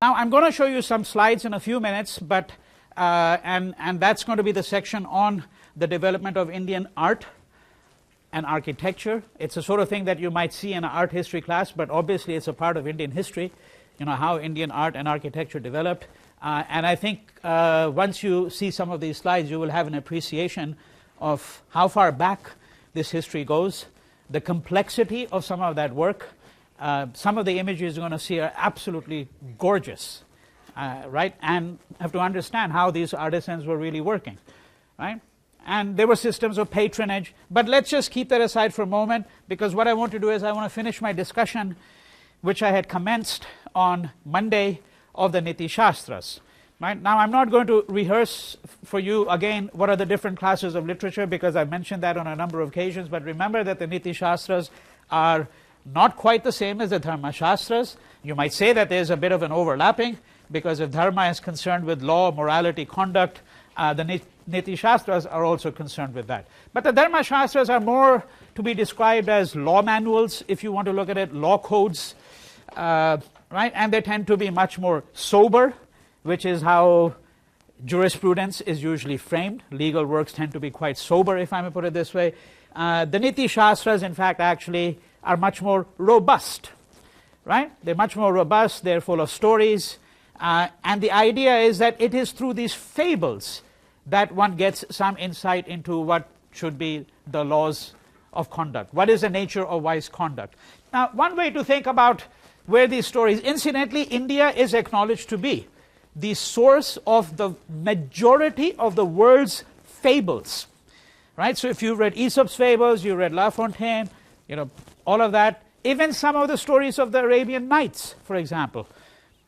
Now I'm going to show you some slides in a few minutes, but and that's going to be the section on the development of Indian art and architecture. It's a sort of thing that you might see in an art history class, but obviously it's a part of Indian history, you know, how Indian art and architecture developed. And I think once you see some of these slides, you will have an appreciation of how far back this history goes, the complexity of some of that work. Some of the images you're going to see are absolutely gorgeous, right? And have to understand how these artisans were really working, right? And there were systems of patronage, but let's just keep that aside for a moment, because what I want to do is I want to finish my discussion, which I had commenced on Monday, of the Niti Sastras. Right? Now I'm not going to rehearse for you again what are the different classes of literature, because I've mentioned that on a number of occasions, but remember that the Niti Sastras are not quite the same as the Dharma Sastras. You might say that there's a bit of an overlapping, because if Dharma is concerned with law, morality, conduct, the Niti Sastras are also concerned with that. But the Dharma Sastras are more to be described as law manuals, if you want to look at it, law codes, right? And they tend to be much more sober, which is how jurisprudence is usually framed. Legal works tend to be quite sober, if I may put it this way. The Niti Sastras, in fact, actually are much more robust, right? They're much more robust, they're full of stories, and the idea is that it is through these fables that one gets some insight into what should be the laws of conduct. What is the nature of wise conduct? Now, one way to think about where these stories, incidentally, India is acknowledged to be the source of the majority of the world's fables, right? So if you've read Aesop's fables, you read La Fontaine, you know, all of that, even some of the stories of the Arabian Nights, for example,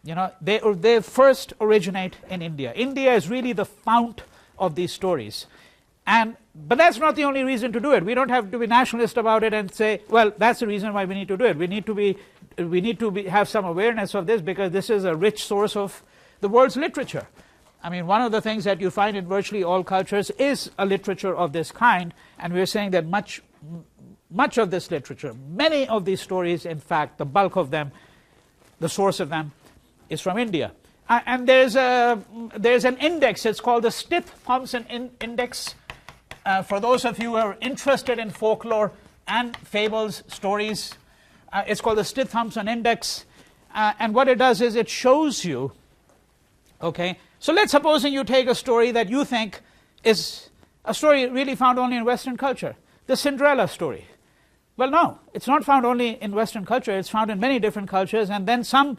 you know, they first originate in India. India is really the fount of these stories. But that's not the only reason to do it. We don't have to be nationalist about it and say, well, that's the reason why we need to do it. We need to have some awareness of this, because this is a rich source of the world's literature. I mean, one of the things that you find in virtually all cultures is a literature of this kind, and we're saying that much of this literature, many of these stories, in fact, the bulk of them, the source of them, is from India. And there's an index. It's called the Thompson Index. For those of you who are interested in folklore and fables, stories, it's called the Thompson Index. And what it does is it shows you, okay, so let's suppose you take a story that you think is a story really found only in Western culture, the Cinderella story. Well, no, it's not found only in Western culture, it's found in many different cultures, and then some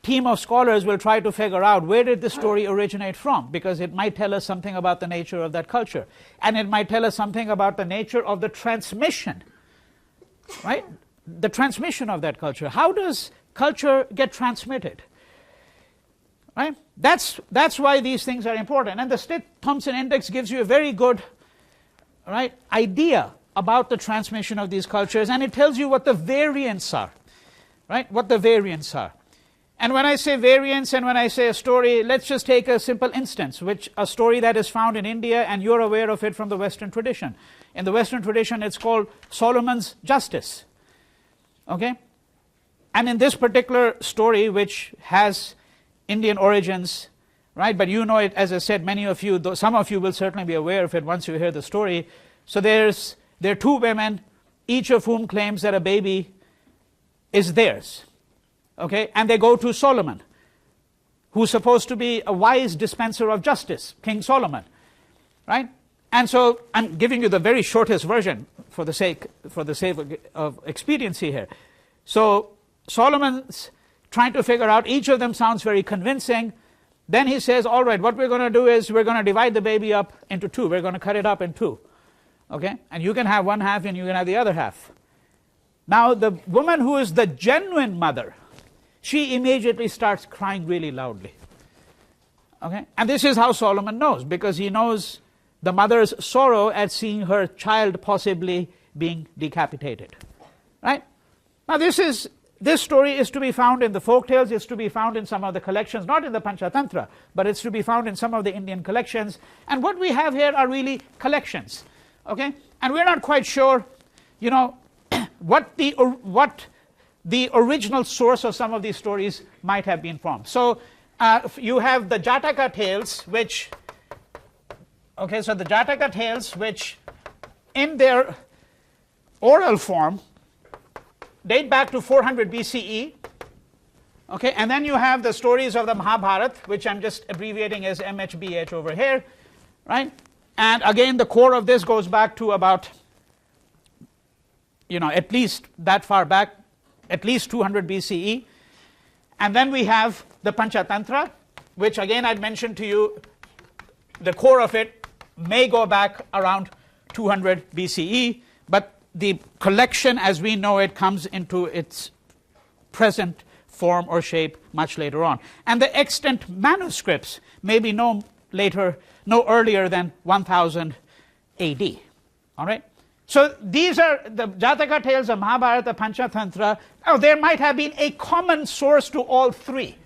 team of scholars will try to figure out where did the story originate from, because it might tell us something about the nature of that culture, and it might tell us something about the nature of the transmission, right? The transmission of that culture. How does culture get transmitted? Right? That's why these things are important. And the Thompson Index gives you a very good, right, idea about the transmission of these cultures, and it tells you what the variants are, right? What the variants are. And when I say variants and when I say a story, let's just take a simple instance, a story that is found in India, and you're aware of it from the Western tradition. In the Western tradition, it's called Solomon's Justice. Okay? And in this particular story, which has Indian origins, right? But you know it, as I said, many of you, though some of you will certainly be aware of it once you hear the story. So there are two women, each of whom claims that a baby is theirs. Okay? And they go to Solomon, who's supposed to be a wise dispenser of justice, King Solomon, right? And so I'm giving you the very shortest version for the sake of expediency here. So Solomon's trying to figure out, each of them sounds very convincing. Then he says, all right, what we're going to do is we're going to divide the baby up into two. We're going to cut it up in two. Okay? And you can have one half and you can have the other half. Now the woman who is the genuine mother, she immediately starts crying really loudly. Okay? And this is how Solomon knows, because he knows the mother's sorrow at seeing her child possibly being decapitated. Right? Now this story is to be found in the folktales, it's to be found in some of the collections, not in the Panchatantra, but it's to be found in some of the Indian collections. And what we have here are really collections. Okay? And we're not quite sure, you know, what the original source of some of these stories might have been from. So you have the Jataka tales, which, okay, so the Jataka tales, which in their oral form date back to 400 BCE. Okay, and then you have the stories of the Mahabharata, which I'm just abbreviating as MHBH over here, right? And again, the core of this goes back to about, at least that far back, at least 200 BCE. And then we have the Panchatantra, which again I'd mentioned to you, the core of it may go back around 200 BCE, but the collection as we know it comes into its present form or shape much later on. And the extant manuscripts may be no earlier than 1000 AD. All right? So these are the Jataka tales of Mahabharata, Panchatantra. Oh, there might have been a common source to all three.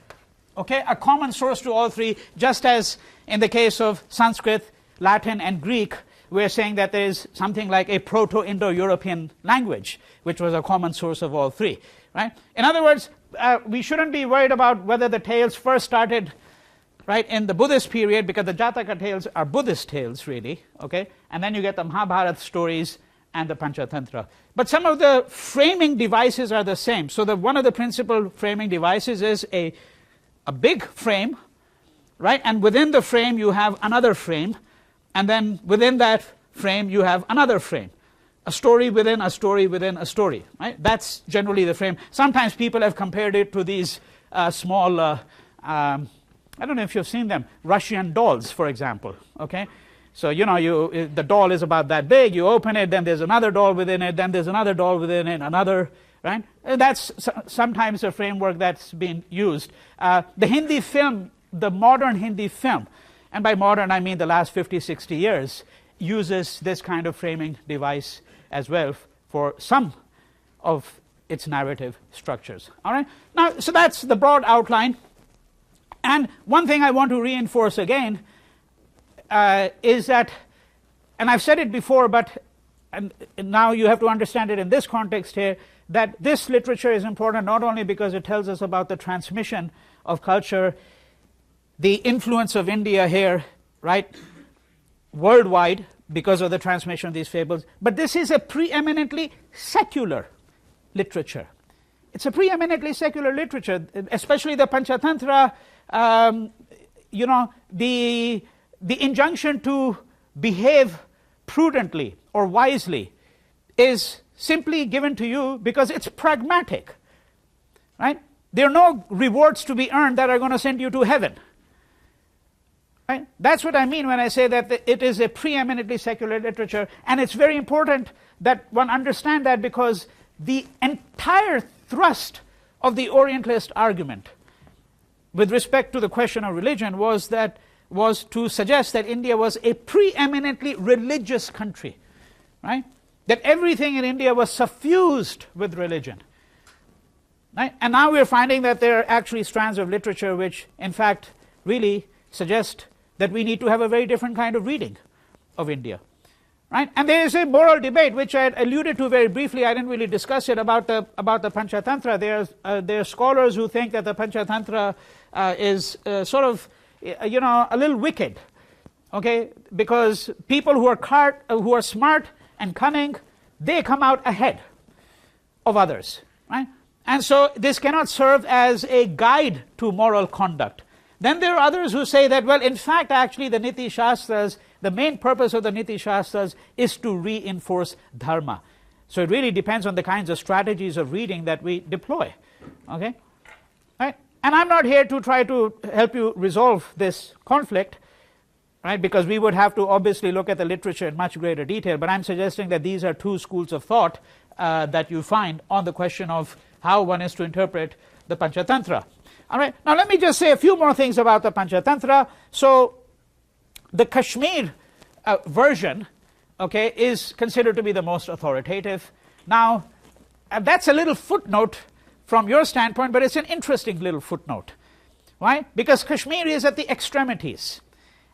Okay, a common source to all three, just as in the case of Sanskrit, Latin, and Greek, we're saying that there is something like a Proto-Indo-European language, which was a common source of all three. Right? In other words, we shouldn't be worried about whether the tales first started in the Buddhist period, because the Jataka tales are Buddhist tales, really. Okay, and then you get the Mahabharata stories and the Panchatantra. But some of the framing devices are the same. So one of the principal framing devices is a big frame, right? And within the frame you have another frame, and then within that frame you have another frame. A story within a story within a story, right? That's generally the frame. Sometimes people have compared it to these small, I don't know if you've seen them, Russian dolls, for example, okay? So, the doll is about that big, you open it, then there's another doll within it, then there's another doll within it, another, right? And that's sometimes a framework that's been used. The Hindi film, the modern Hindi film, and by modern I mean the last 50, 60 years, uses this kind of framing device as well for some of its narrative structures. All right? Now, so that's the broad outline. And one thing I want to reinforce again is that, and I've said it before, but and now you have to understand it in this context here, that this literature is important not only because it tells us about the transmission of culture, the influence of India here, right, worldwide, because of the transmission of these fables, but this is a preeminently secular literature. It's a preeminently secular literature, especially the Panchatantra. The injunction to behave prudently or wisely is simply given to you because it's pragmatic, right? There are no rewards to be earned that are going to send you to heaven. Right? That's what I mean when I say that it is a preeminently secular literature, and it's very important that one understand that, because the entire thrust of the Orientalist argument with respect to the question of religion was to suggest that India was a preeminently religious country, right? That everything in India was suffused with religion. Right? And now we're finding that there are actually strands of literature which, in fact, really suggest that we need to have a very different kind of reading of India. Right? And there is a moral debate, which I alluded to very briefly. I didn't really discuss it, about the Panchatantra. There are scholars who think that the Panchatantra is sort of, a little wicked, okay? Because people who are smart and cunning, they come out ahead of others, right? And so this cannot serve as a guide to moral conduct. Then there are others who say that, well, in fact, actually, the Niti Sastras, the main purpose of the Niti Sastras is to reinforce Dharma. So it really depends on the kinds of strategies of reading that we deploy. Okay? Right? And I'm not here to try to help you resolve this conflict, right? Because we would have to obviously look at the literature in much greater detail. But I'm suggesting that these are two schools of thought that you find on the question of how one is to interpret the Panchatantra. All right. Now let me just say a few more things about the Panchatantra. So the Kashmir version, okay, is considered to be the most authoritative. Now that's a little footnote from your standpoint, but it's an interesting little footnote. Why? Because Kashmir is at the extremities.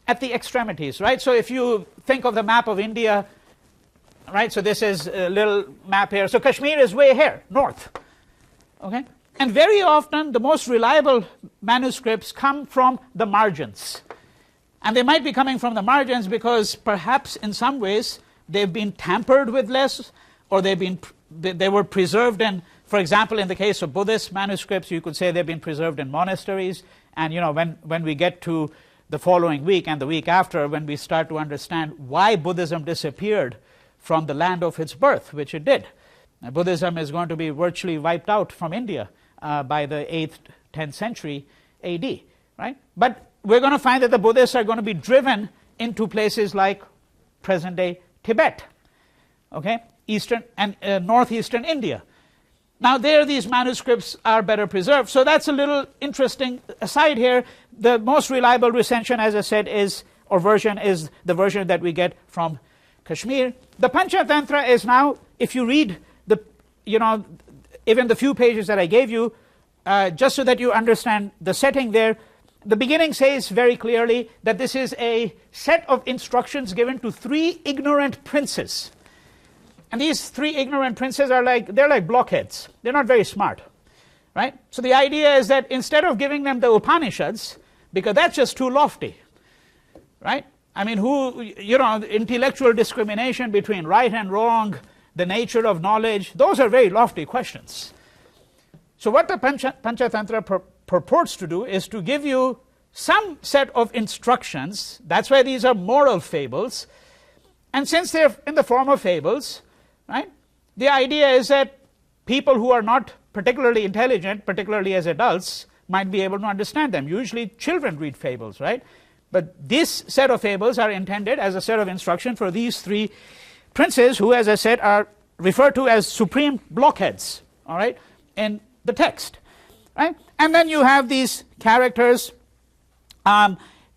At the extremities, right? So if you think of the map of India, right? So this is a little map here. So Kashmir is way here, north. Okay? And very often the most reliable manuscripts come from the margins. And they might be coming from the margins because perhaps in some ways they've been tampered with less, or they were preserved in, for example, in the case of Buddhist manuscripts, you could say they've been preserved in monasteries. And when we get to the following week and the week after, when we start to understand why Buddhism disappeared from the land of its birth, which it did. Buddhism is going to be virtually wiped out from India by the 8th, 10th century AD, right? But we're going to find that the Buddhists are going to be driven into places like present-day Tibet, okay, eastern and northeastern India. Now there these manuscripts are better preserved, so that's a little interesting aside here. The most reliable recension, as I said, version is the version that we get from Kashmir. The Panchatantra is now, if you read even the few pages that I gave you, just so that you understand the setting there, the beginning says very clearly that this is a set of instructions given to 3 ignorant princes. And these 3 ignorant princes they're like blockheads. They're not very smart, right? So the idea is that instead of giving them the Upanishads, because that's just too lofty, right? I mean, intellectual discrimination between right and wrong, the nature of knowledge, those are very lofty questions. So what the Panchatantra purports to do is to give you some set of instructions. That's why these are moral fables. And since they're in the form of fables, right, the idea is that people who are not particularly intelligent, particularly as adults, might be able to understand them. Usually children read fables, right? But this set of fables are intended as a set of instruction for these 3 princes who, as I said, are referred to as supreme blockheads, all right, in the text, right? And then you have these characters. The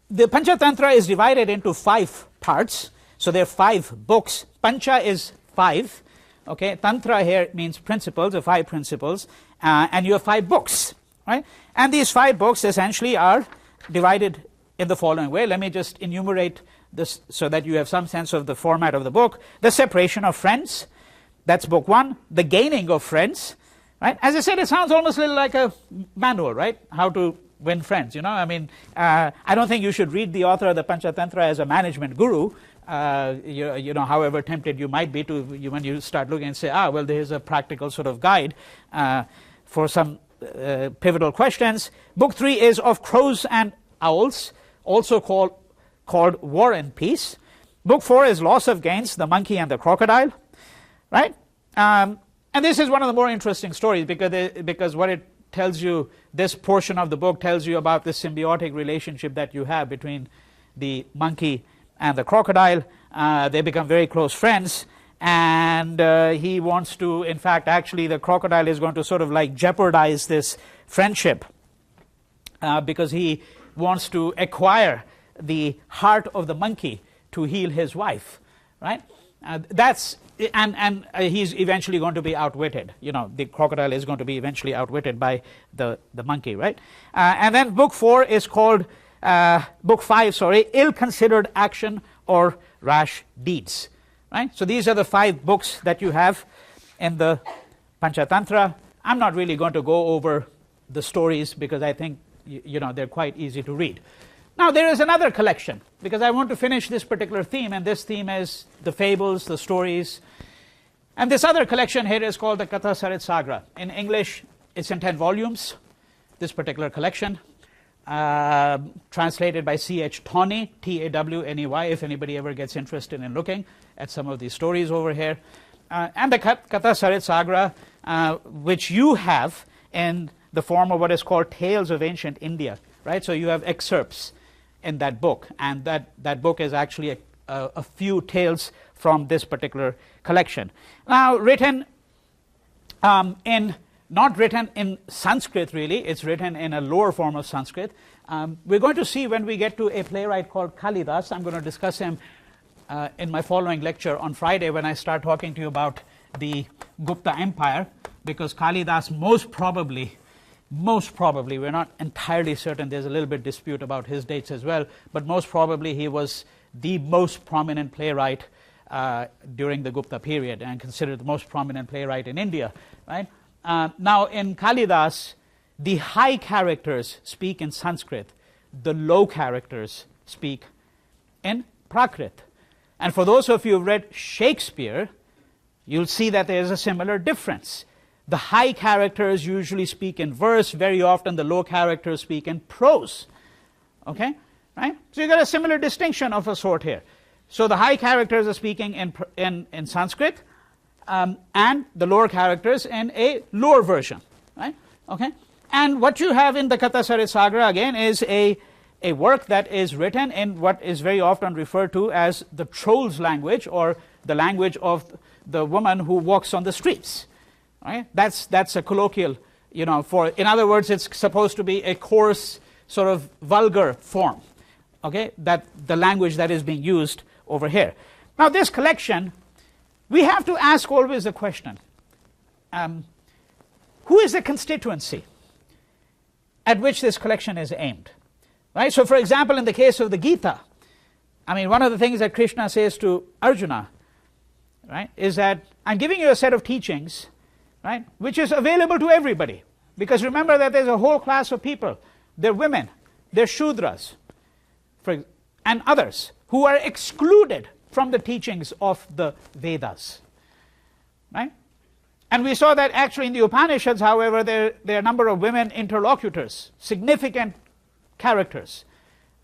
Panchatantra is divided into 5 parts, so there are 5 books. Pancha is 5, okay? Tantra here means principles, the 5 principles, and you have 5 books, right? And these 5 books essentially are divided in the following way. Let me just enumerate this so that you have some sense of the format of the book. The separation of friends, that's book 1. The gaining of friends, right? As I said, it sounds almost a little like a manual, right? How to win friends, I mean, I don't think you should read the author of the Panchatantra as a management guru, however tempted you might be to, when you start looking and say, well, there's a practical sort of guide for some pivotal questions. Book 3 is of crows and owls, also called War and Peace. Book 4 is loss of gains, the monkey and the crocodile, right? And this is one of the more interesting stories because what it tells you, this portion of the book tells you about the symbiotic relationship that you have between the monkey and the crocodile. They become very close friends, and he wants to, in fact, actually the crocodile is going to sort of like jeopardize this friendship because he wants to acquire the heart of the monkey to heal his wife, right? He's eventually going to be outwitted. The crocodile is going to be eventually outwitted by the monkey, right? And then book 4 is called, book 5, ill-considered action or rash deeds, right? So these are the 5 books that you have in the Panchatantra. I'm not really going to go over the stories because I think, they're quite easy to read. Now there is another collection, because I want to finish this particular theme, and this theme is the fables, the stories. And this other collection here is called the Kathasaritsagara. In English, it's in 10 volumes, this particular collection, translated by C.H. Tawney, T-A-W-N-E-Y, if anybody ever gets interested in looking at some of these stories over here. And the Kathasaritsagara, which you have in the form of what is called Tales of Ancient India, right? So you have excerpts in that book, and that book is actually a few tales from this particular collection. Now not written in Sanskrit really, it's written in a lower form of Sanskrit. We're going to see when we get to a playwright called Kalidas. I'm going to discuss him in my following lecture on Friday when I start talking to you about the Gupta Empire, because Kalidas most probably, we're not entirely certain, there's a little bit dispute about his dates as well, but most probably he was the most prominent playwright during the Gupta period and considered the most prominent playwright in India, right? Now in Kalidas, the high characters speak in Sanskrit, the low characters speak in Prakrit. And for those of you who have read Shakespeare, you'll see that there's a similar difference. The high characters usually speak in verse, very often the low characters speak in prose. Okay? Right? So you got a similar distinction of a sort here. So the high characters are speaking in Sanskrit, and the lower characters in a lower version. Right? Okay? And what you have in the Kathasaritsagara again is a work that is written in what is very often referred to as the troll's language, or the language of the woman who walks on the streets. Right? That's a colloquial, in other words, it's supposed to be a coarse, sort of vulgar form. Okay, that the language that is being used over here. Now this collection, we have to ask always the question, who is the constituency at which this collection is aimed? Right? So for example, in the case of the Gita, one of the things that Krishna says to Arjuna, right, is that I'm giving you a set of teachings, right, which is available to everybody. Because remember that there's a whole class of people. They're women, they're Shudras, and others who are excluded from the teachings of the Vedas. Right? And we saw that actually in the Upanishads, however, there are a number of women interlocutors, significant characters.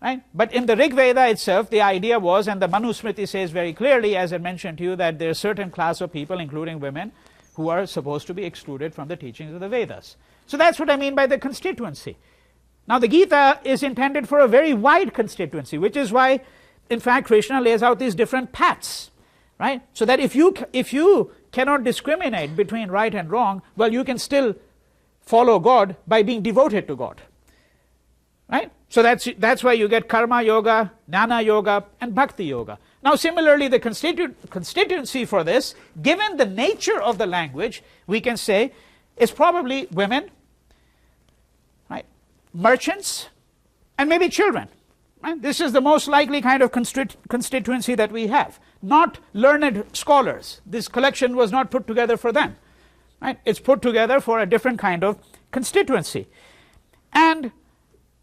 Right? But in the Rig Veda itself, the idea was, and the Manusmriti says very clearly, as I mentioned to you, that there are a certain class of people, including women, who are supposed to be excluded from the teachings of the Vedas. So that's what I mean by the constituency. Now the Gita is intended for a very wide constituency, which is why, in fact, Krishna lays out these different paths, right? So that if you cannot discriminate between right and wrong, well, you can still follow God by being devoted to God, right? So that's why you get karma yoga, jnana yoga, and bhakti yoga. Now similarly, the constituency for this, given the nature of the language, we can say is probably women, right, merchants, and maybe children. Right? This is the most likely kind of constituency that we have. Not learned scholars. This collection was not put together for them. Right? It's put together for a different kind of constituency. And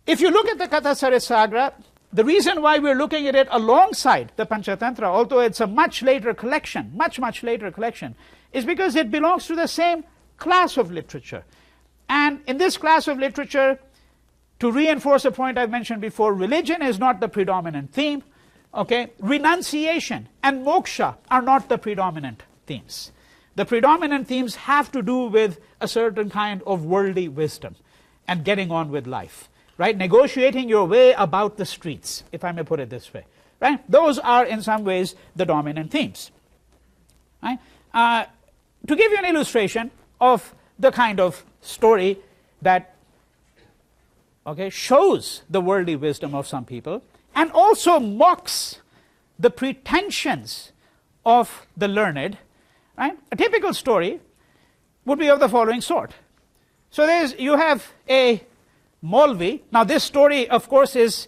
if you look at the Kathasaritsagara, the reason why we're looking at it alongside the Panchatantra, although it's a much later collection, much later collection, is because it belongs to the same class of literature. And in this class of literature, to reinforce a point I've mentioned before, religion is not the predominant theme. Okay? Renunciation and moksha are not the predominant themes. The predominant themes have to do with a certain kind of worldly wisdom and getting on with life. Right? Negotiating your way about the streets, if I may put it this way. Right? Those are in some ways the dominant themes. Right? To give you an illustration of the kind of story that shows the worldly wisdom of some people and also mocks the pretensions of the learned, right? A typical story would be of the following sort. So you have a Maulvi. Now this story, of course, is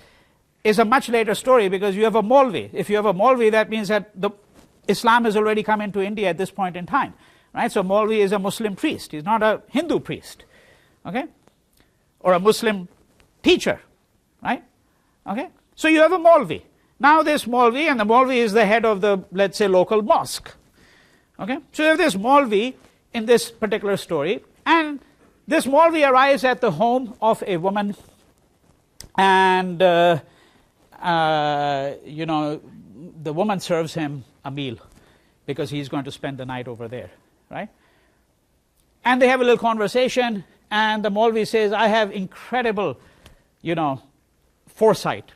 a much later story because you have a Maulvi. If you have a Maulvi, that means that Islam has already come into India at this point in time. Right? So Maulvi is a Muslim priest. He's not a Hindu priest. Okay? Or a Muslim teacher. Right? Okay? So you have a Maulvi. Now this Maulvi, and the Maulvi is the head of the, let's say, local mosque. Okay? So you have this Maulvi in this particular story, and this Maulvi arrives at the home of a woman, and the woman serves him a meal because he's going to spend the night over there, right? And they have a little conversation, and the Maulvi says, I have incredible, foresight,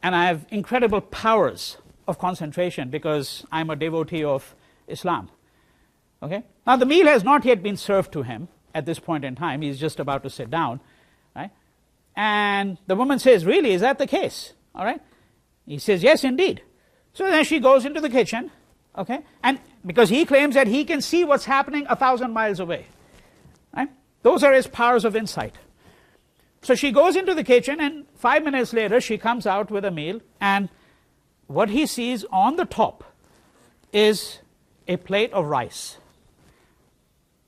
and I have incredible powers of concentration because I'm a devotee of Islam. Okay? Now the meal has not yet been served to him at this point in time. He's just about to sit down, right? And the woman says, really, is that the case? All right? He says, yes, indeed. So then she goes into the kitchen, okay? And because he claims that he can see what's happening 1,000 miles away, right? Those are his powers of insight. So she goes into the kitchen, and 5 minutes later, she comes out with a meal, and what he sees on the top is a plate of rice.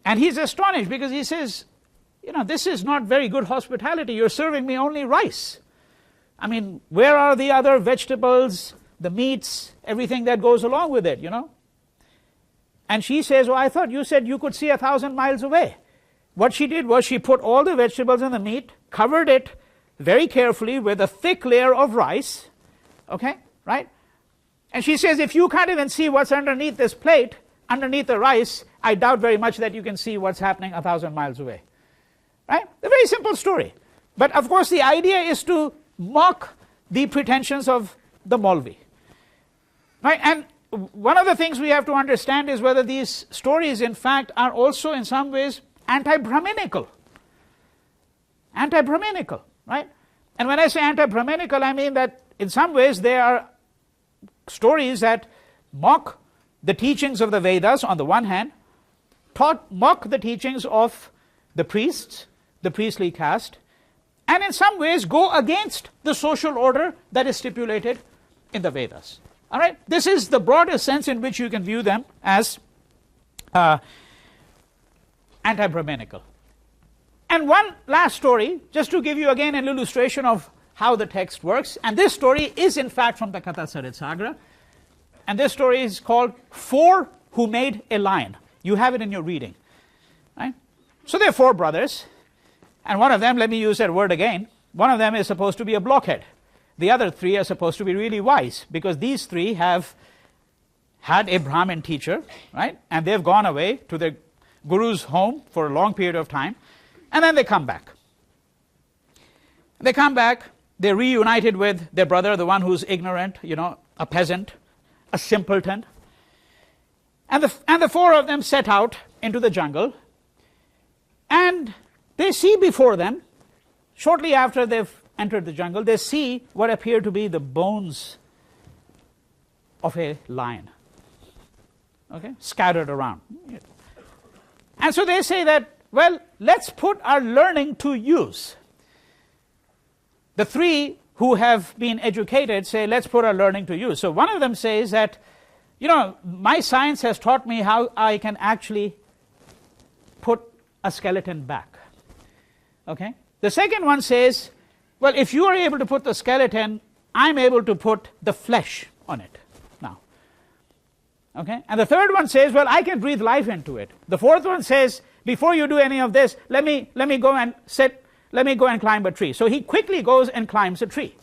And he's astonished because he says, this is not very good hospitality. You're serving me only rice. I mean, where are the other vegetables, the meats, everything that goes along with it, And she says, I thought you said you could see 1,000 miles away. What she did was she put all the vegetables and the meat, covered it very carefully with a thick layer of rice, okay, right? And she says, if you can't even see what's underneath this plate, underneath the rice, I doubt very much that you can see what's happening 1,000 miles away. Right? A very simple story. But of course the idea is to mock the pretensions of the Maulvi. Right? And one of the things we have to understand is whether these stories in fact are also in some ways anti-Brahminical. Anti-Brahminical, right? And when I say anti-Brahminical, I mean that in some ways they are stories that mock the teachings of the Vedas on the one hand, mock the teachings of the priests, the priestly caste, and in some ways go against the social order that is stipulated in the Vedas. All right? This is the broadest sense in which you can view them as anti-Brahminical. And one last story, just to give you again an illustration of how the text works. And this story is in fact from the Kathasaritsagara. And this story is called Four Who Made a Lion. You have it in your reading. Right? So there are four brothers. And one of them, let me use that word again, one of them is supposed to be a blockhead. The other three are supposed to be really wise, because these three have had a Brahmin teacher, right? And they've gone away to their guru's home for a long period of time, and then they come back. They come back, they're reunited with their brother, the one who's ignorant, a peasant, a simpleton. And the four of them set out into the jungle, and they see before them, shortly after they've entered the jungle, they see what appear to be the bones of a lion, okay, scattered around. And so they say that, well, let's put our learning to use. The three who have been educated say, let's put our learning to use. So one of them says that, my science has taught me how I can actually put a skeleton back. Okay? The second one says, well, if you are able to put the skeleton, I'm able to put the flesh on it now. Okay? And the third one says, well, I can breathe life into it. The fourth one says, before you do any of this, let me go and climb a tree. So he quickly goes and climbs a tree.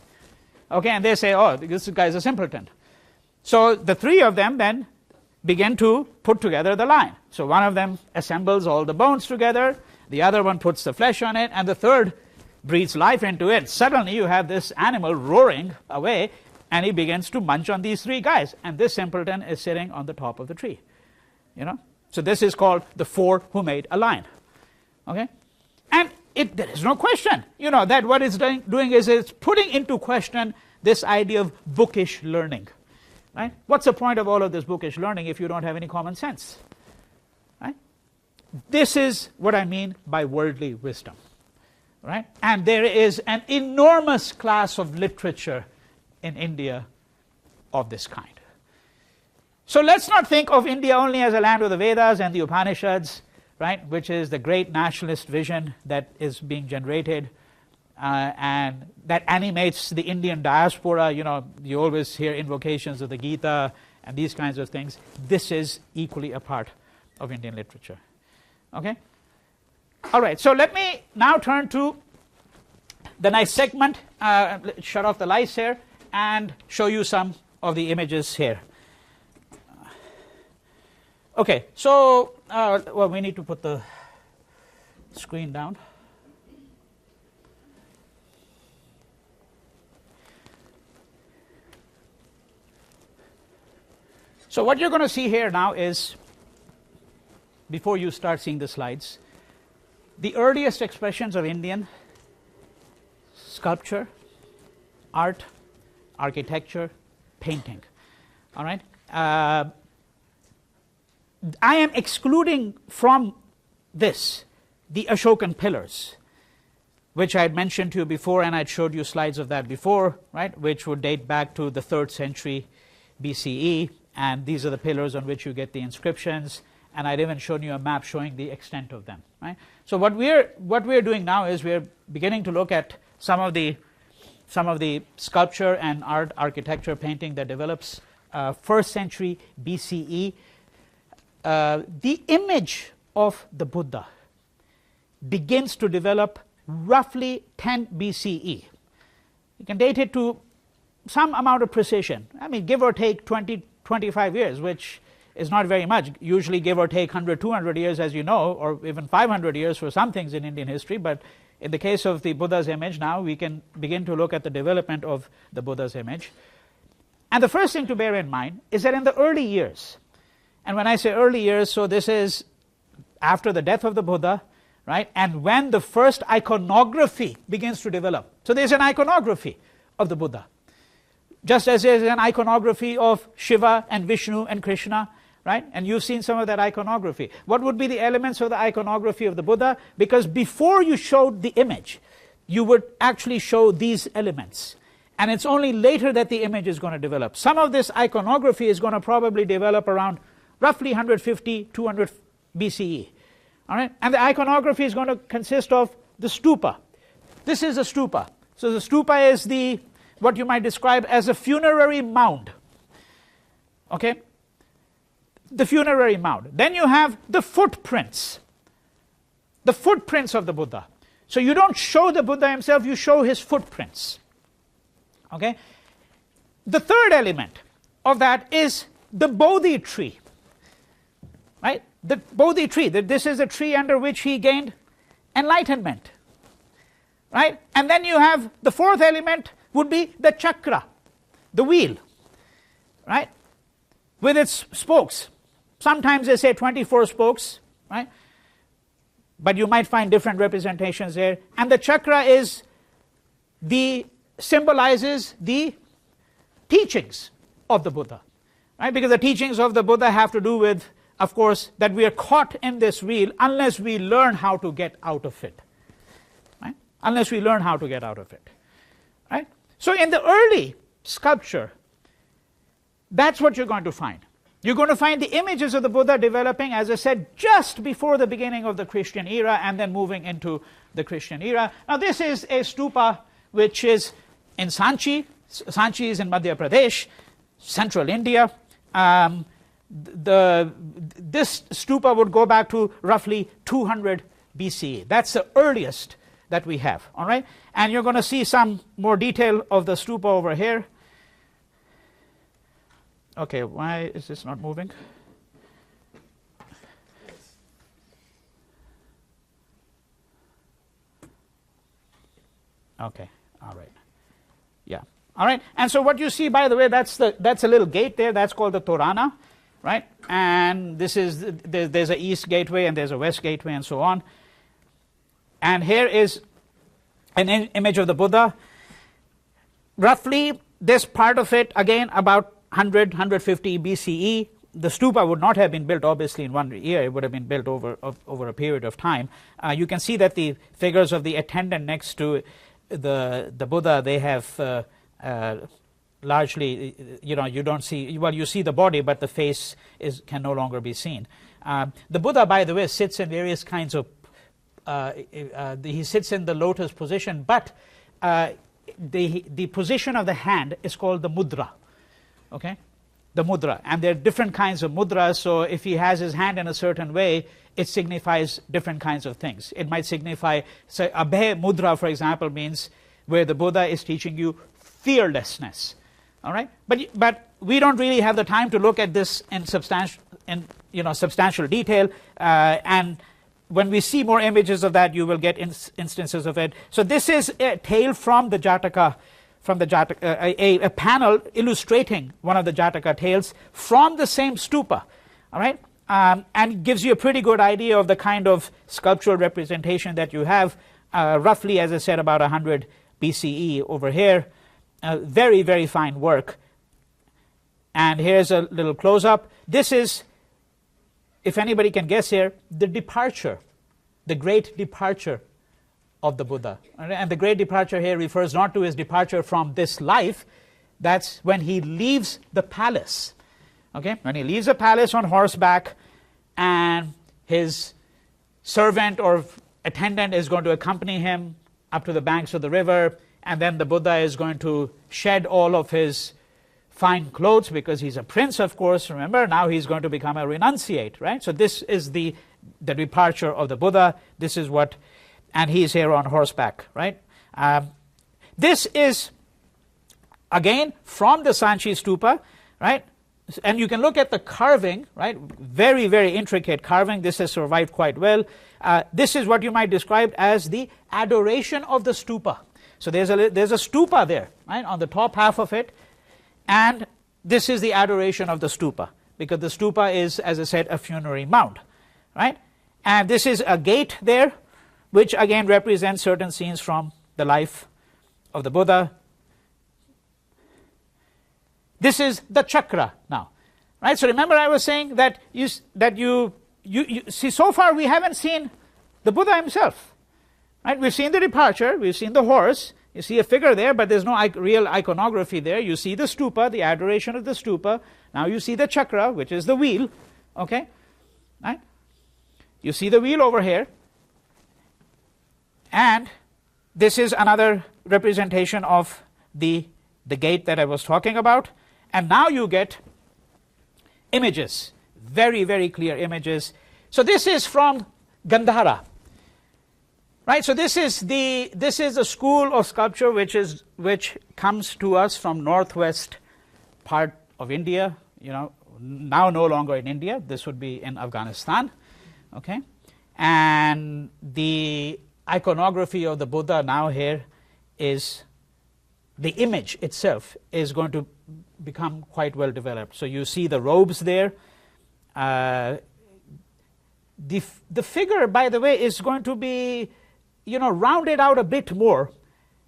Okay, and they say, oh, this guy's a simpleton. So the three of them then begin to put together the lion. So one of them assembles all the bones together, the other one puts the flesh on it, and the third breathes life into it. Suddenly you have this animal roaring away, and he begins to munch on these three guys, and this simpleton is sitting on the top of the tree. So this is called the four who made a lion. Okay? And there is no question, that what it's doing is it's putting into question this idea of bookish learning. Right? What's the point of all of this bookish learning if you don't have any common sense? Right? This is what I mean by worldly wisdom. Right? And there is an enormous class of literature in India of this kind. So let's not think of India only as a land of the Vedas and the Upanishads, right, which is the great nationalist vision that is being generated and that animates the Indian diaspora. You always hear invocations of the Gita and these kinds of things. This is equally a part of Indian literature. Okay? All right, so let me now turn to the next segment, shut off the lights here, and show you some of the images here. Okay, so, well, we need to put the screen down. So what you're going to see here now is, before you start seeing the slides, the earliest expressions of Indian sculpture, art, architecture, painting. All right? I am excluding from this the Ashokan Pillars, which I had mentioned to you before, and I had showed you slides of that before, right, which would date back to the 3rd century BCE, and these are the pillars on which you get the inscriptions, and I'd even shown you a map showing the extent of them. Right? So what we're doing now is we're beginning to look at some of the sculpture and art, architecture, painting that develops 1st century BCE. The image of the Buddha begins to develop roughly 10 BCE. You can date it to some amount of precision. I mean, give or take 20, 25 years, which is not very much. Usually give or take 100, 200 years, as you know, or even 500 years for some things in Indian history. But in the case of the Buddha's image now, we can begin to look at the development of the Buddha's image. And the first thing to bear in mind is that in the early years, and when I say early years, so this is after the death of the Buddha, right? And when the first iconography begins to develop. So there's an iconography of the Buddha. Just as there's an iconography of Shiva and Vishnu and Krishna, right? And you've seen some of that iconography. What would be the elements of the iconography of the Buddha? Because before you showed the image, you would actually show these elements. And it's only later that the image is going to develop. Some of this iconography is going to probably develop around roughly 150, 200 BCE. All right? And the iconography is going to consist of the stupa. This is a stupa. So the stupa is what you might describe as a funerary mound. Okay? The funerary mound. Then you have the footprints. The footprints of the Buddha. So you don't show the Buddha himself, you show his footprints. Okay? The third element of that is the Bodhi tree. Right? The Bodhi tree. This is a tree under which he gained enlightenment. Right? And then you have the fourth element would be the chakra, the wheel. Right? With its spokes. Sometimes they say 24 spokes. Right? But you might find different representations there. And the chakra symbolizes the teachings of the Buddha. Right? Because the teachings of the Buddha have to do with, of course, that we are caught in this wheel unless we learn how to get out of it. Right? Unless we learn how to get out of it. Right? So in the early sculpture, that's what you're going to find. You're going to find the images of the Buddha developing, as I said, just before the beginning of the Christian era and then moving into the Christian era. Now this is a stupa which is in Sanchi. Sanchi is in Madhya Pradesh, central India. This stupa would go back to roughly 200 BCE. That's the earliest that we have. All right? And you're going to see some more detail of the stupa over here. Okay, why is this not moving? Okay, all right. Yeah, all right. And so what you see, by the way, that's a little gate there. That's called the Torana, right? And this is there's a east gateway and there's a west gateway and so on. And here is an image of the Buddha. Roughly, this part of it, again, about 100, 150 BCE. The stupa would not have been built, obviously, in 1 year. It would have been built over a period of time. You can see that the figures of the attendant next to the Buddha, they have largely, you don't see, well, you see the body, but the face can no longer be seen. The Buddha, by the way, sits in various kinds of, he sits in the lotus position, but the position of the hand is called the mudra. Okay, the mudra, and there are different kinds of mudras. So if he has his hand in a certain way, it signifies different kinds of things. It might signify, so abhay mudra, for example, means where the Buddha is teaching you fearlessness. All right, but we don't really have the time to look at this in substantial detail. And when we see more images of that, you will get instances of it. So this is a tale from the Jataka. A panel illustrating one of the Jataka tales from the same stupa, all right, and gives you a pretty good idea of the kind of sculptural representation that you have, roughly, as I said, about 100 BCE over here. Very, very fine work. And here's a little close-up. This is, if anybody can guess here, the departure, the great departure of the Buddha. And the great departure here refers not to his departure from this life. That's when he leaves the palace. Okay, when he leaves the palace on horseback, and his servant or attendant is going to accompany him up to the banks of the river, and then the Buddha is going to shed all of his fine clothes because he's a prince, of course. Remember, now he's going to become a renunciate, right? So this is the departure of the Buddha. This is what, and he's here on horseback, right? This is again from the Sanchi Stupa, right? And you can look at the carving, right? Very, very intricate carving. This has survived quite well. This is what you might describe as the adoration of the stupa. So there's a stupa there, right, on the top half of it, and this is the adoration of the stupa, because the stupa is, as I said, a funerary mound, right? And this is a gate there, which again represents certain scenes from the life of the Buddha. This is the chakra now, right? So remember, I was saying that you see, so far we haven't seen the Buddha himself, right? We've seen the departure, we've seen the horse, you see a figure there, but there's no real iconography there. You see the stupa, the adoration of the stupa. Now you see the chakra, which is the wheel, okay, right? You see the wheel over here, and this is another representation of the gate that I was talking about. And now you get images, very, very clear images. So this is from Gandhara, right? So this is a school of sculpture which comes to us from northwest part of India. You know, now no longer in India. This would be in Afghanistan, okay? And the iconography of the Buddha now here is, the image itself is going to become quite well developed. So you see the robes there. The figure, by the way, is going to be, you know, rounded out a bit more,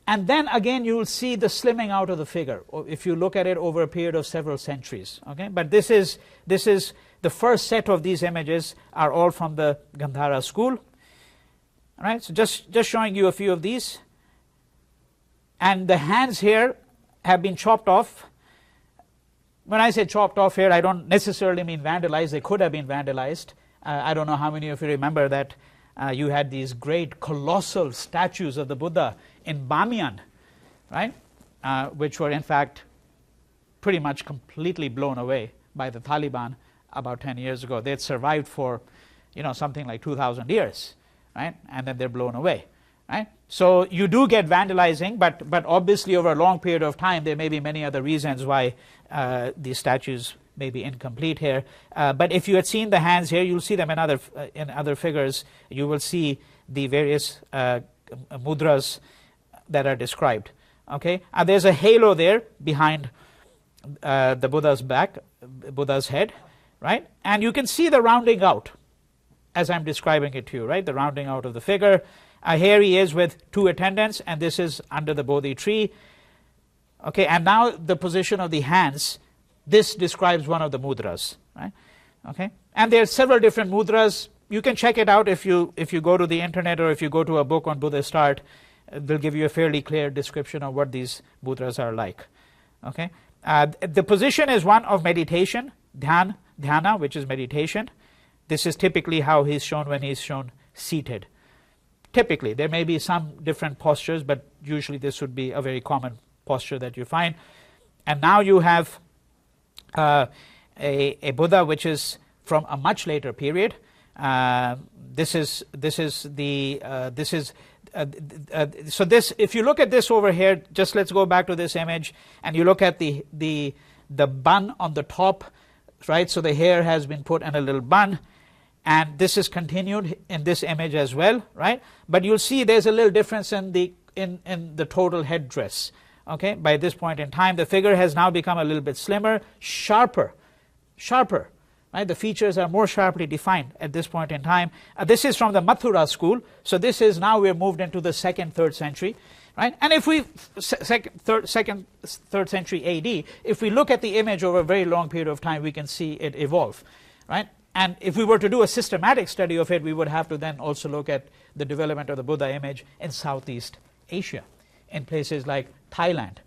and then again you will see the slimming out of the figure if you look at it over a period of several centuries. Okay, but this is the first set of these images are all from the Gandhara school. All right, so just showing you a few of these. And the hands here have been chopped off. When I say chopped off here, I don't necessarily mean vandalized. They could have been vandalized. I don't know how many of you remember that you had these great colossal statues of the Buddha in Bamiyan, right? Which were in fact pretty much completely blown away by the Taliban about 10 years ago. They had survived for, you know, something like 2,000 years, right? And then they're blown away. Right? So you do get vandalizing, but obviously over a long period of time there may be many other reasons why these statues may be incomplete here. But if you had seen the hands here, you'll see them in other figures. You will see the various mudras that are described. Okay, there's a halo there behind the Buddha's back, Buddha's head, right? And you can see the rounding out as I'm describing it to you, right? The rounding out of the figure. Here he is with two attendants, and this is under the Bodhi tree. Okay, and now the position of the hands. This describes one of the mudras, right? Okay, and there are several different mudras. You can check it out if you go to the internet or if you go to a book on Buddhist art. They'll give you a fairly clear description of what these mudras are like. Okay, the position is one of meditation, dhyana, which is meditation. This is typically how he's shown when he's shown seated. Typically, there may be some different postures, but usually this would be a very common posture that you find. And now you have a Buddha which is from a much later period. So this, if you look at this over here, just let's go back to this image, and you look at the bun on the top, right? So the hair has been put in a little bun. And this is continued in this image as well, right? But you'll see there's a little difference in the total headdress. Okay, by this point in time, the figure has now become a little bit slimmer, sharper, right? The features are more sharply defined at this point in time. This is from the Mathura school, so this is now we're moved into the 2nd, 3rd century, right? And if we 2nd, 3rd century AD, if we look at the image over a very long period of time, we can see it evolve, right? And if we were to do a systematic study of it, we would have to then also look at the development of the Buddha image in Southeast Asia, in places like Thailand,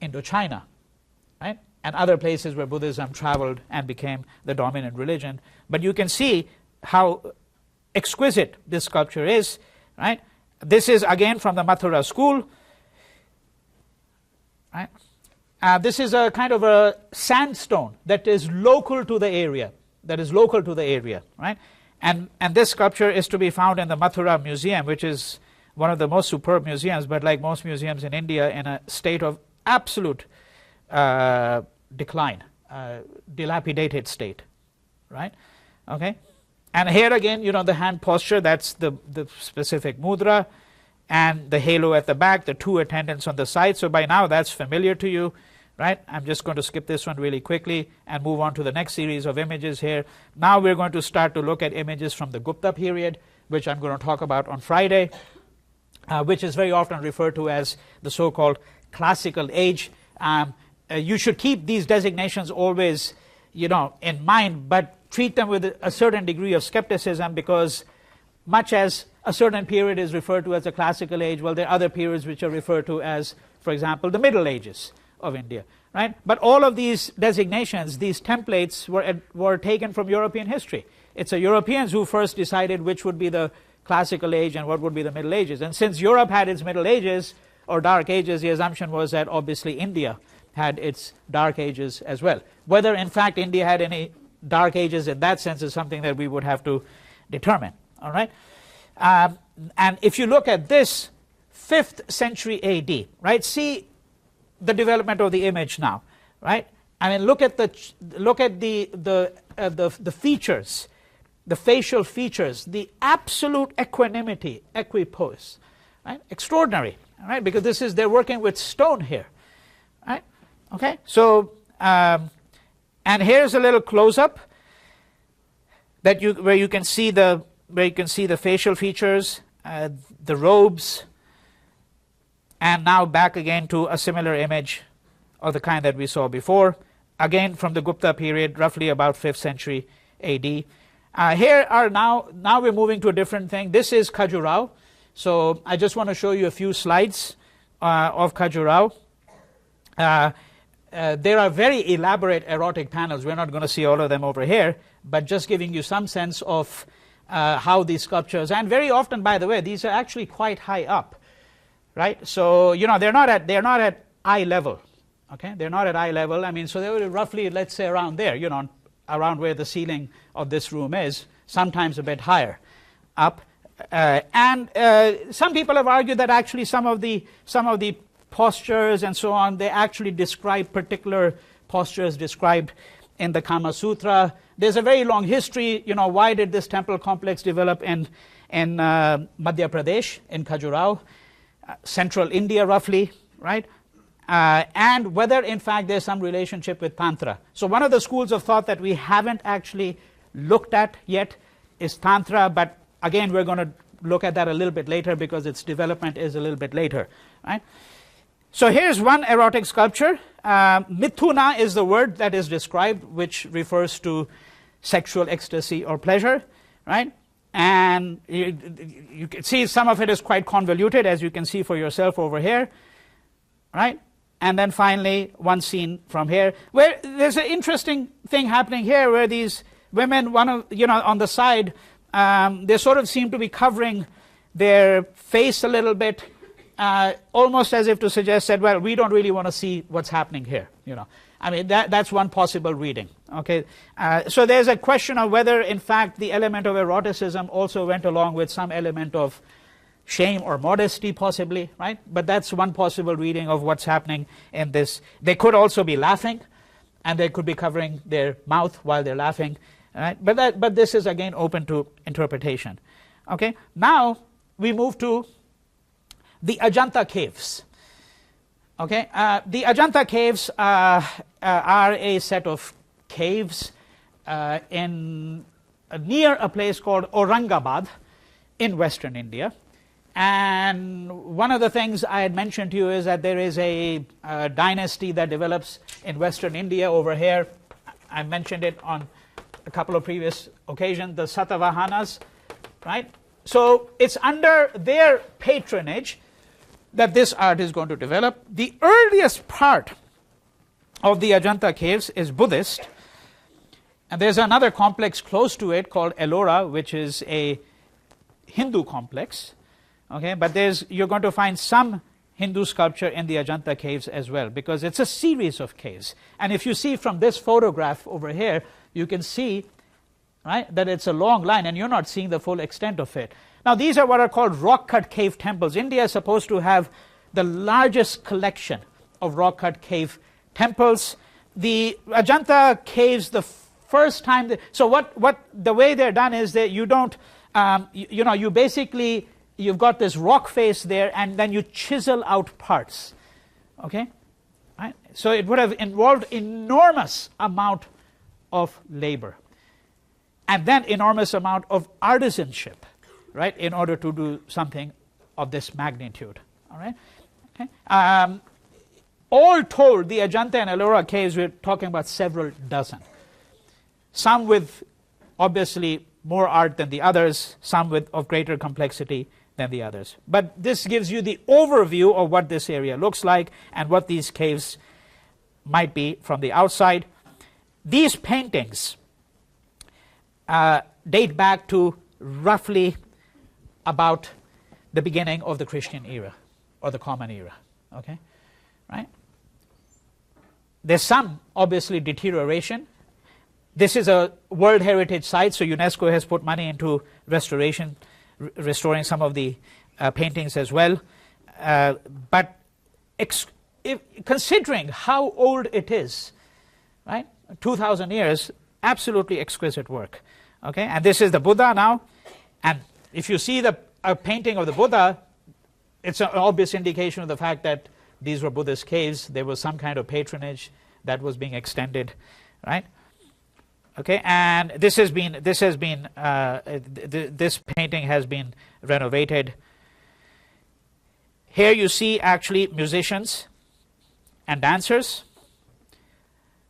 Indochina, right? and other places where Buddhism traveled and became the dominant religion. But you can see how exquisite this sculpture is, right? This is again from the Mathura school, right? This is a kind of a sandstone that is local to the area, right? And this sculpture is to be found in the Mathura Museum, which is one of the most superb museums, but like most museums in India, in a state of absolute decline, dilapidated state, right? Okay, and here again, the hand posture, that's the specific mudra, and the halo at the back, the two attendants on the side. So by now that's familiar to you, right? I'm just going to skip this one really quickly and move on to the next series of images here. Now we're going to start to look at images from the Gupta period, which I'm going to talk about on Friday, which is very often referred to as the so-called classical age. You should keep these designations always, in mind, but treat them with a certain degree of skepticism, because much as a certain period is referred to as a classical age, well, there are other periods which are referred to as, for example, the Middle Ages of India, right? But all of these designations, these templates were taken from European history. It's the Europeans who first decided which would be the classical age and what would be the Middle Ages. And since Europe had its Middle Ages or Dark Ages, the assumption was that obviously India had its Dark Ages as well. Whether in fact India had any Dark Ages in that sense is something that we would have to determine, all right? And if you look at this 5th century AD, right, see the development of the image now, right? I mean, look at the features, the facial features, the absolute equanimity, equipoise, right? Extraordinary, all right? Because they're working with stone here, right? Okay, so and here's a little close-up where you can see the facial features, the robes, and now back again to a similar image of the kind that we saw before, again from the Gupta period, roughly about 5th century AD. Here are now we're moving to a different thing. This is Khajuraho. So I just want to show you a few slides of Khajuraho. There are very elaborate erotic panels. We're not going to see all of them over here, but just giving you some sense of how these sculptures, and very often, by the way, these are actually quite high up, right? So they're not at eye level. Okay, they're not at eye level. I mean, so they were roughly, let's say, around there, around where the ceiling of this room is, sometimes a bit higher up. And some people have argued that actually some of the postures and so on, they actually describe particular postures described in the Kama Sutra. There's a very long history. Why did this temple complex develop in Madhya Pradesh, in Khajuraho, central India roughly, right? And whether in fact there's some relationship with Tantra. So one of the schools of thought that we haven't actually looked at yet is Tantra, but again we're going to look at that a little bit later because its development is a little bit later, right? So here's one erotic sculpture. Mithuna is the word that is described, which refers to sexual ecstasy or pleasure, right? And you can see some of it is quite convoluted, as you can see for yourself over here, right? And then finally, one scene from here, where there's an interesting thing happening here, where these women, on the side, they sort of seem to be covering their face a little bit, almost as if to suggest that, well, we don't really want to see what's happening here. I mean, that's one possible reading. Okay, so there's a question of whether, in fact, the element of eroticism also went along with some element of shame or modesty, possibly, right? But that's one possible reading of what's happening in this. They could also be laughing, and they could be covering their mouth while they're laughing, right? But this is again open to interpretation. Okay, now we move to the Ajanta Caves. Okay, the Ajanta Caves are a set of caves near a place called Aurangabad in Western India. And one of the things I had mentioned to you is that there is a dynasty that develops in Western India over here. I mentioned it on a couple of previous occasions, the Satavahanas, right? So it's under their patronage that this art is going to develop. The earliest part of the Ajanta Caves is Buddhist. And there's another complex close to it called Ellora, which is a Hindu complex. Okay, but you're going to find some Hindu sculpture in the Ajanta Caves as well, because it's a series of caves. And if you see from this photograph over here, you can see, right, that it's a long line, and you're not seeing the full extent of it. Now, these are what are called rock-cut cave temples. India is supposed to have the largest collection of rock-cut cave temples. The Ajanta Caves, the first time, so what the way they're done is that you don't, you basically, you've got this rock face there, and then you chisel out parts, okay? Right? So it would have involved enormous amount of labor, and then enormous amount of artisanship, right, in order to do something of this magnitude, all right? Okay. All told, the Ajanta and Ellora caves, we're talking about several dozen. Some with obviously more art than the others, some with of greater complexity than the others. But this gives you the overview of what this area looks like and what these caves might be from the outside. These paintings date back to roughly about the beginning of the Christian era or the Common Era. Okay, right? There's some obviously deterioration. This is a World Heritage Site, so UNESCO has put money into restoration, restoring some of the paintings as well. But considering how old it is, right, 2,000 years, absolutely exquisite work. Okay, and this is the Buddha now, and if you see a painting of the Buddha, it's an obvious indication of the fact that these were Buddhist caves. There was some kind of patronage that was being extended, right? Okay, and this painting has been renovated. Here you see actually musicians and dancers.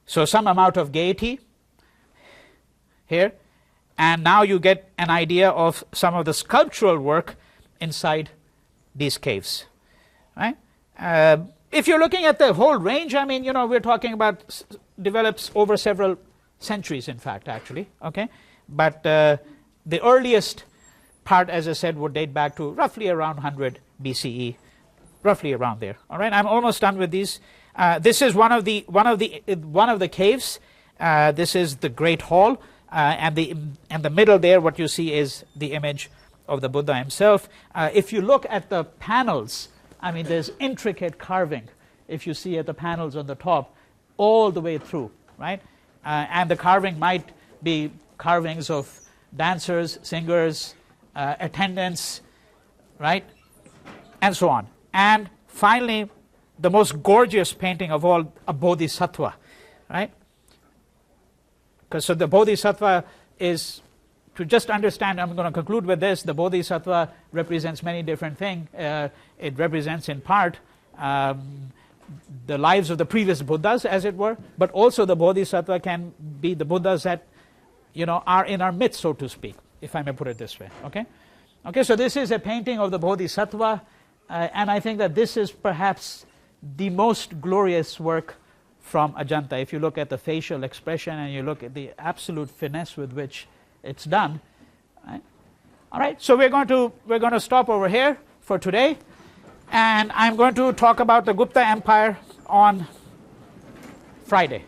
So some amount of gaiety here, and now you get an idea of some of the sculptural work inside these caves, right? If you're looking at the whole range, I mean, we're talking about develops over several centuries, in fact, actually, okay? But the earliest part, as I said, would date back to roughly around 100 BCE, roughly around there. All right, I'm almost done with these. This is one of the caves. This is the Great Hall, and the middle there, what you see is the image of the Buddha himself. If you look at the panels, I mean, there's intricate carving, if you see at the panels on the top, all the way through, right? And the carving might be carvings of dancers, singers, attendants, right? And so on. And finally, the most gorgeous painting of all, a Bodhisattva, right? Because so the Bodhisattva is, to just understand, I'm going to conclude with this, the Bodhisattva represents many different things. It represents in part the lives of the previous Buddhas, as it were, but also the Bodhisattva can be the Buddhas that, are in our midst, so to speak, if I may put it this way, okay? Okay, so this is a painting of the Bodhisattva, and I think that this is perhaps the most glorious work from Ajanta. If you look at the facial expression and you look at the absolute finesse with which it's done, right? All right, so we're going to stop over here for today, and I'm going to talk about the Gupta Empire on Friday.